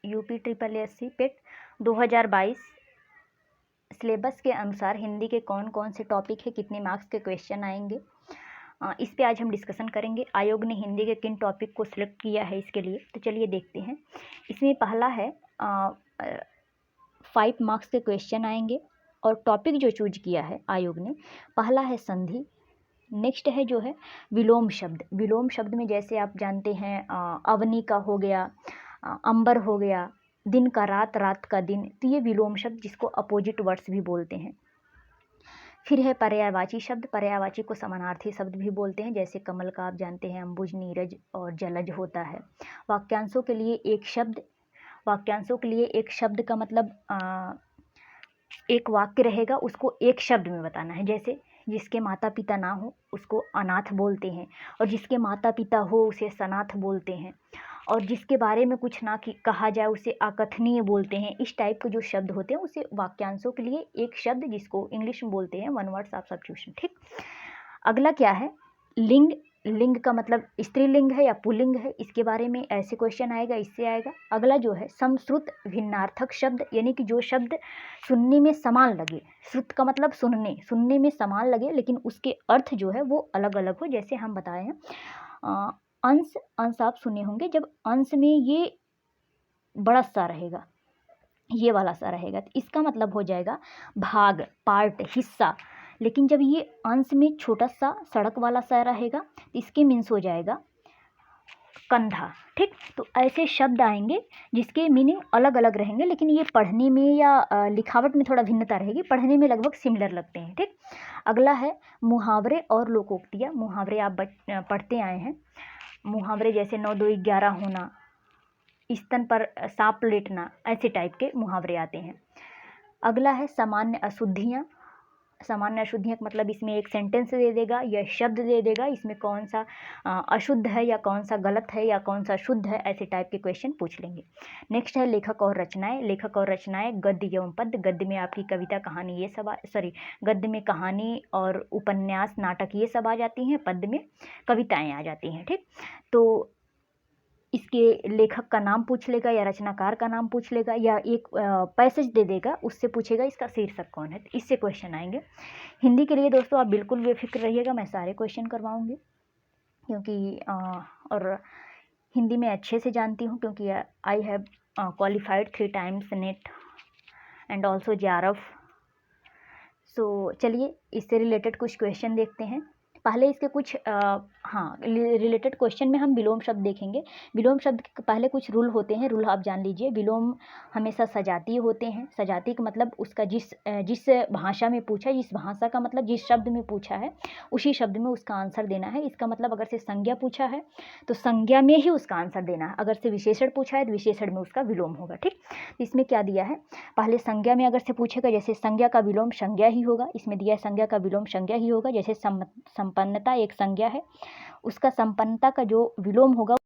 UP triple SC पेट 2022 syllabus के अनुसार हिंदी के कौन कौन से टॉपिक है, कितने मार्क्स के क्वेश्चन आएंगे, इस पे आज हम डिस्कशन करेंगे। आयोग ने हिंदी के किन टॉपिक को सिलेक्ट किया है इसके लिए, तो चलिए देखते हैं। इसमें पहला है 5 मार्क्स के क्वेश्चन आएंगे और टॉपिक जो चूज किया है आयोग ने, पहला है संधि। नेक्स्ट है जो है विलोम शब्द। विलोम शब्द में जैसे आप जानते हैं अवनी का हो गया, अंबर हो गया, दिन का रात, रात का दिन, तो ये विलोम शब्द जिसको अपोजिट वर्ड्स भी बोलते हैं। फिर है पर्यायवाची शब्द। पर्यायवाची को समानार्थी शब्द भी बोलते हैं, जैसे कमल का आप जानते हैं अंबुज, नीरज और जलज होता है। वाक्यांशों के लिए एक शब्द। वाक्यांशों के लिए एक शब्द का मतलब एक वाक्य रहेगा, उसको एक शब्द में बताना है। जैसे जिसके माता पिता ना हो उसको अनाथ बोलते हैं, और जिसके माता पिता हो उसे सनाथ बोलते हैं, और जिसके बारे में कुछ ना कहा जाए उसे अकथनीय बोलते हैं। इस टाइप के जो शब्द होते हैं उसे वाक्यांशों के लिए एक शब्द, जिसको इंग्लिश में बोलते हैं वन वर्ड सब्स्टिट्यूशन। ठीक। अगला क्या है लिंग। लिंग का मतलब स्त्रीलिंग है या पुल्लिंग है, इसके बारे में ऐसे क्वेश्चन आएगा, इससे आएगा। अगला जो है समश्रुत भिन्नार्थक शब्द, यानी कि जो शब्द सुनने में समान लगे। श्रुत का मतलब सुनने, सुनने में समान लगे लेकिन उसके अर्थ जो है वो अलग अलग हो। जैसे हम बताए हैं अंश। अंश आप सुने होंगे, जब अंश में ये बड़ा सा रहेगा, ये वाला सा रहेगा, तो इसका मतलब हो जाएगा भाग, पार्ट, हिस्सा। लेकिन जब ये अंश में छोटा सा सड़क वाला सा रहेगा तो इसके मीन्स हो जाएगा कंधा। ठीक। तो ऐसे शब्द आएंगे जिसके मीनिंग अलग अलग रहेंगे, लेकिन ये पढ़ने में या लिखावट में थोड़ा भिन्नता रहेगी, पढ़ने में लगभग सिमिलर लगते हैं। ठीक। अगला है मुहावरे और लोकोक्तियाँ। मुहावरे आप पढ़ते आए हैं। मुहावरे जैसे 9 2 11 होना, स्तन पर सांप लेटना, ऐसे टाइप के मुहावरे आते हैं। अगला है सामान्य अशुद्धियाँ। सामान्य अशुद्धियाँ का मतलब इसमें एक सेंटेंस दे देगा या शब्द दे देगा, इसमें कौन सा अशुद्ध है या कौन सा गलत है या कौन सा शुद्ध है, ऐसे टाइप के क्वेश्चन पूछ लेंगे। नेक्स्ट है लेखक और रचनाएं। लेखक और रचनाएं गद्य एवं पद्य। गद्य में आपकी कविता, कहानी, ये सब गद्य में कहानी और उपन्यास, नाटक, ये सब आ जाती हैं। पद्य में कविताएँ आ जाती हैं। ठीक। तो इसके लेखक का नाम पूछ लेगा या रचनाकार का नाम पूछ लेगा या एक पैसेज दे देगा, उससे पूछेगा इसका शीर्षक कौन है, तो इससे क्वेश्चन आएंगे। हिंदी के लिए दोस्तों आप बिल्कुल बेफिक्र रहिएगा, मैं सारे क्वेश्चन करवाऊंगी, क्योंकि और हिंदी में अच्छे से जानती हूँ, क्योंकि I have qualified 3 times net and also JRF। सो चलिए इससे रिलेटेड कुछ क्वेश्चन देखते हैं। पहले इसके कुछ रिलेटेड क्वेश्चन में हम विलोम शब्द देखेंगे। विलोम शब्द के पहले कुछ रूल होते हैं, रूल आप जान लीजिए। विलोम हमेशा सजातीय होते हैं। सजातीय का मतलब उसका जिस भाषा में पूछा, जिस भाषा का मतलब जिस शब्द में पूछा है उसी शब्द में उसका आंसर देना है। इसका मतलब अगर से संज्ञा पूछा है तो संज्ञा में ही उसका आंसर देना है, अगर से विशेषण पूछा है तो विशेषण में उसका विलोम होगा। ठीक। इसमें क्या दिया है, पहले संज्ञा में अगर से पूछेगा, जैसे संज्ञा का विलोम संज्ञा ही होगा। इसमें दिया है संज्ञा का विलोम संज्ञा ही होगा। जैसे संपन्नता एक संज्ञा है, उसका संपन्नता का जो विलोम होगा